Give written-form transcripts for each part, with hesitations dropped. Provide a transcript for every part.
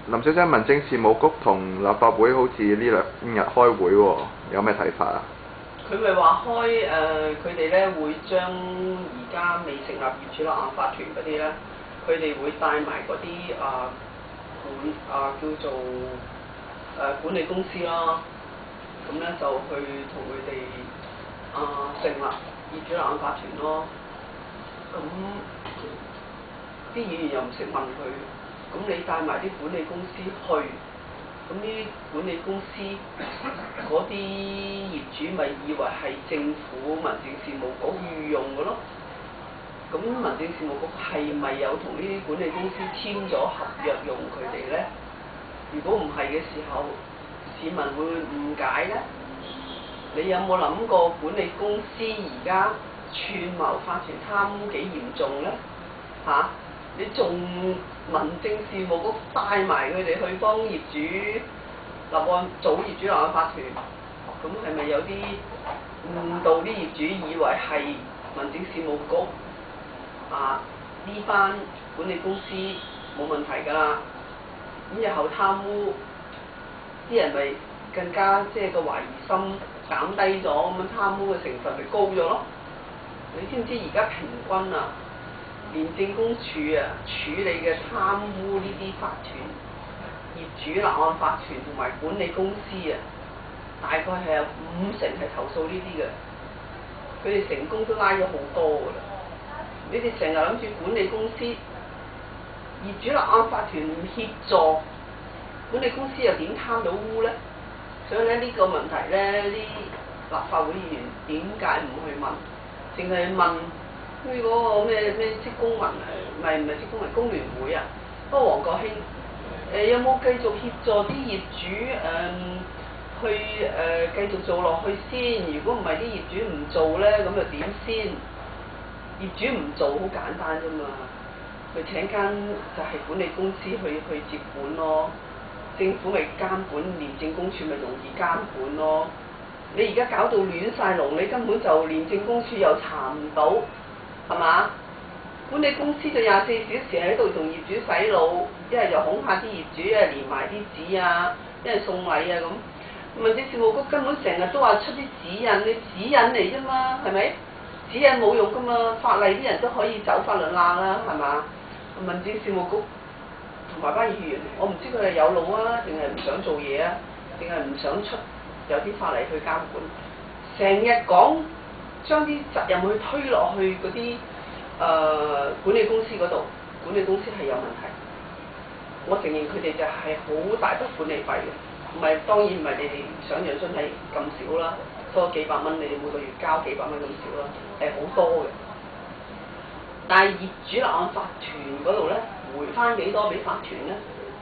林小姐，民政事務局同立法會好似呢兩日開會喎，有咩睇法啊？佢咪話開佢哋咧會將而家未成立業主立案法團嗰啲咧，佢哋會帶埋嗰啲叫做管理公司啦，咁咧就去同佢哋成立業主立案法團咯。咁啲議員又唔識問佢，咁你帶埋啲管理公司去，咁呢啲管理公司嗰啲業主咪以為係政府民政事務局御用嘅咯？咁民政事務局係咪有同呢啲管理公司簽咗合約用佢哋咧？如果唔係嘅時候，市民會誤解咧。你有冇諗過管理公司而家串謀法團貪污幾嚴重咧？你仲民政事務局帶埋佢哋去幫業主立案組業主立案法團，咁係咪有啲誤導啲業主以為係民政事務局呢班管理公司冇問題㗎啦？咁日後貪污啲人咪更加個懷疑心減低咗，咁樣貪污嘅成分咪高咗咯？你知唔知而家平均廉政公署處理嘅貪污呢啲法團、業主立案法團同埋管理公司大概係有50%係投訴呢啲嘅，佢哋成功都拉咗好多㗎啦。你哋成日諗住管理公司、業主立案法團唔協助，管理公司又點貪到污咧？所以咧呢個問題咧，啲立法會議員點解唔去問，淨係問佢嗰個咩職工盟唔係職工盟工聯會啊？不過黃國興有冇繼續協助啲業主去繼續做落去先？如果唔係啲業主唔做咧，咁又點先？業主唔做好簡單啫嘛，佢請間就係管理公司去接管咯。政府咪監管，廉政公署咪容易監管咯。你而家搞到亂晒龍，你根本就廉政公署又查唔到，係嘛？管理公司就24小時喺度同業主洗腦，一係就恐嚇啲業主，一係連埋啲紙一係送禮咁。民政事務局根本成日都話出啲指引，你指引嚟啫嘛，係咪？指引冇用噶嘛，法例啲人都可以走法律罅啦，係嘛？民政事務局同埋班議員，我唔知佢哋有腦啊，定係唔想做嘢啊，定係唔想出有啲法例去監管，成日講將啲責任去推落去嗰啲管理公司嗰度，管理公司係有問題。我承認佢哋就係好大筆管理費嘅，當然唔係你哋想象中係咁少啦，多幾百蚊，你哋每個月交幾百蚊咁少啦，係好多嘅。但係業主立案法團嗰度咧，回翻幾多俾法團咧？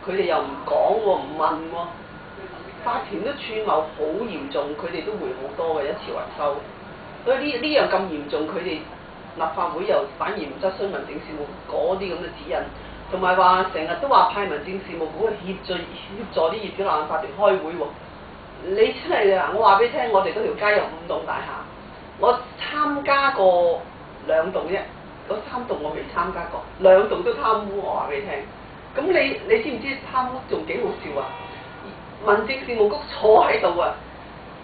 佢哋又唔講喎，唔問喎。法團都串謀好嚴重，佢哋都回好多嘅一次維修。所以呢樣咁嚴重，佢哋立法會又反而唔質詢民政事務局嗰啲咁嘅指引，同埋話成日都話派民政事務局去協助啲業主立案法團開會喎。你真係我話俾你聽，我哋嗰條街有5棟大廈，我參加過2棟啫，嗰3棟我未參加過，2棟都貪污，我話俾你聽。咁你知唔知貪污仲幾好笑啊？民政事務局坐喺度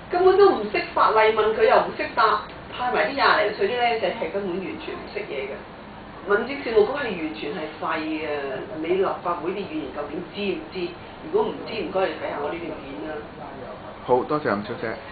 根本都唔識法例，問佢又唔識答，派埋啲20零歲啲僆仔係根本完全唔識嘢嘅。民政事務局係完全係廢嘅，你立法會啲議員究竟知唔知？如果唔知，唔該你睇下我呢段片啦。好多謝林小姐。